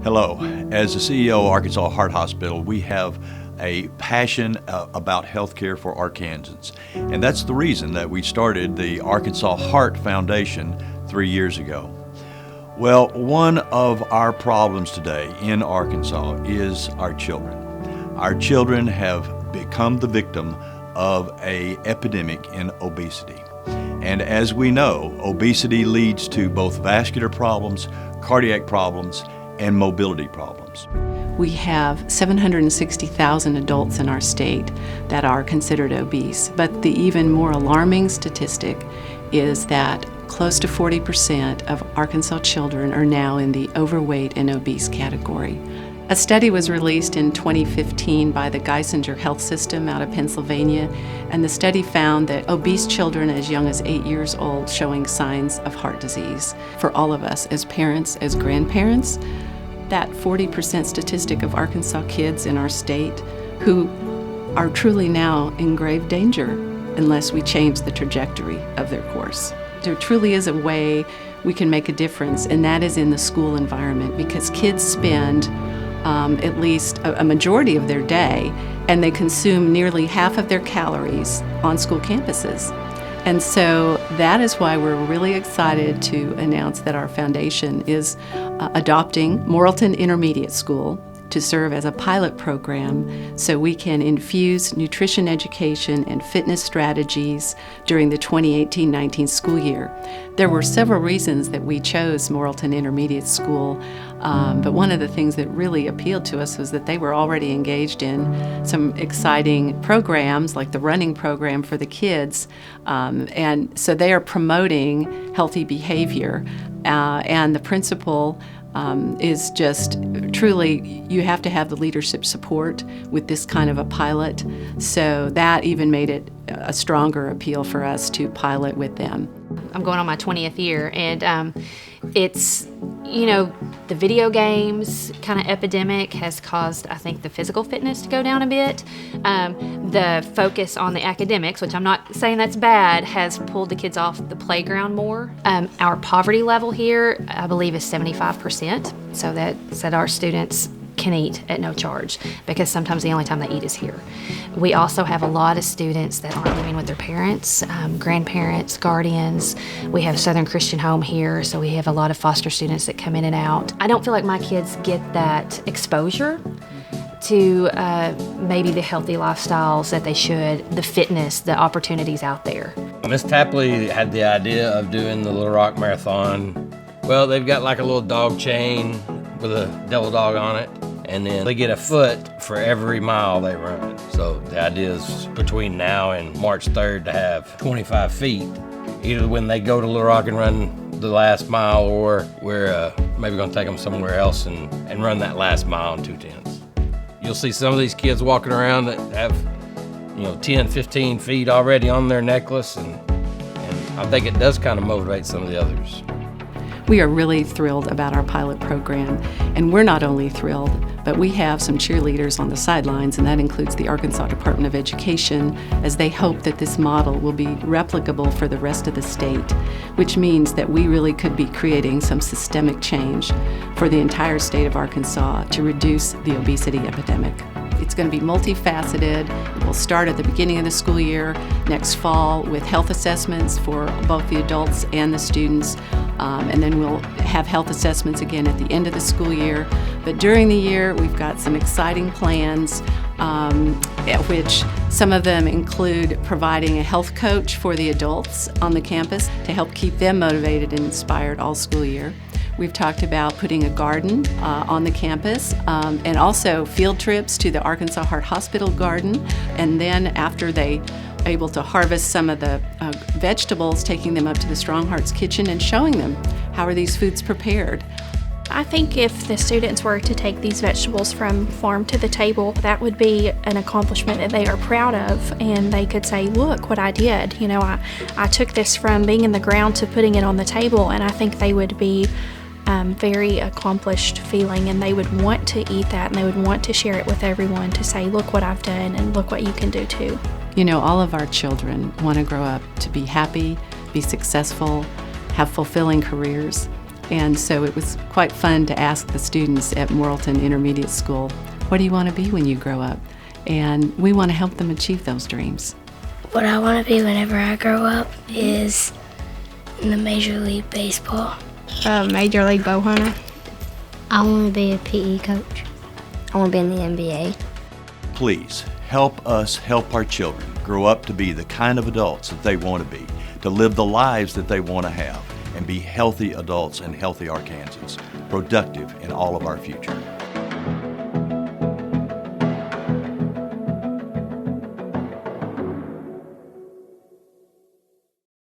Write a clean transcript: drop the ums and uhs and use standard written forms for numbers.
Hello. As the CEO of Arkansas Heart Hospital, we have a passion about healthcare for Arkansans. And that's the reason that we started the Arkansas Heart Foundation 3 years ago. Well, one of our problems today in Arkansas is our children. Our children have become the victim of an epidemic in obesity. And as we know, obesity leads to both vascular problems, cardiac problems, and mobility problems. We have 760,000 adults in our state that are considered obese, but the even more alarming statistic is that close to 40% of Arkansas children are now in the overweight and obese category. A study was released in 2015 by the Geisinger Health System out of Pennsylvania, and the study found that obese children as young as 8 years old showing signs of heart disease. For all of us as parents, as grandparents, that 40% statistic of Arkansas kids in our state who are truly now in grave danger unless we change the trajectory of their course. There truly is a way we can make a difference, and that is in the school environment, because kids spend at least a majority of their day, and they consume nearly half of their calories on school campuses. And so that is why we're really excited to announce that our foundation is adopting Morrilton Intermediate School to serve as a pilot program so we can infuse nutrition education and fitness strategies during the 2018-19 school year. There were several reasons that we chose Morrilton Intermediate School, but one of the things that really appealed to us was that they were already engaged in some exciting programs like the running program for the kids, and so they are promoting healthy behavior, and the principal is just truly, you have to have the leadership support with this kind of a pilot. So that even made it a stronger appeal for us to pilot with them. I'm going on my 20th year, and it's, the video games kind of epidemic has caused, I think, the physical fitness to go down a bit. The focus on the academics, which I'm not saying that's bad, has pulled the kids off the playground more. Our poverty level here, I believe, is 75%, so that our students can eat at no charge, because sometimes the only time they eat is here. We also have a lot of students that aren't living with their parents, grandparents, guardians. We have Southern Christian Home here, so we have a lot of foster students that come in and out. I don't feel like my kids get that exposure to maybe the healthy lifestyles that they should, the fitness, the opportunities out there. Miss Tapley had the idea of doing the Little Rock Marathon. Well, they've got like a little dog chain with a devil dog on it, and then they get a foot for every mile they run. So the idea is between now and March 3rd to have 25 feet, either when they go to Little Rock and run the last mile, or we're maybe gonna take them somewhere else and run that last mile in 2:10s. You'll see some of these kids walking around that have 10, 15 feet already on their necklace, and I think it does kind of motivate some of the others. We are really thrilled about our pilot program, and we're not only thrilled, but we have some cheerleaders on the sidelines, and that includes the Arkansas Department of Education, as they hope that this model will be replicable for the rest of the state, which means that we really could be creating some systemic change for the entire state of Arkansas to reduce the obesity epidemic. It's going to be multifaceted. We'll start at the beginning of the school year next fall with health assessments for both the adults and the students, and then we'll have health assessments again at the end of the school year. But during the year, we've got some exciting plans, which some of them include providing a health coach for the adults on the campus to help keep them motivated and inspired all school year. We've talked about putting a garden on the campus, and also field trips to the Arkansas Heart Hospital garden, and then after they are able to harvest some of the vegetables, taking them up to the Strong Hearts Kitchen and showing them how are these foods prepared. I think if the students were to take these vegetables from farm to the table, that would be an accomplishment that they are proud of, and they could say, look what I did. I took this from being in the ground to putting it on the table, and I think they would be very accomplished feeling, and they would want to eat that, and they would want to share it with everyone to say, look what I've done and look what you can do too. All of our children want to grow up to be happy, be successful, have fulfilling careers. And so it was quite fun to ask the students at Morrilton Intermediate School, what do you want to be when you grow up? And we want to help them achieve those dreams. What I want to be whenever I grow up is in the Major League Baseball. Major League bow hunter. I want to be a PE coach. I want to be in the NBA. Please help us help our children grow up to be the kind of adults that they want to be, to live the lives that they want to have, and be healthy adults and healthy Arkansans, productive in all of our future.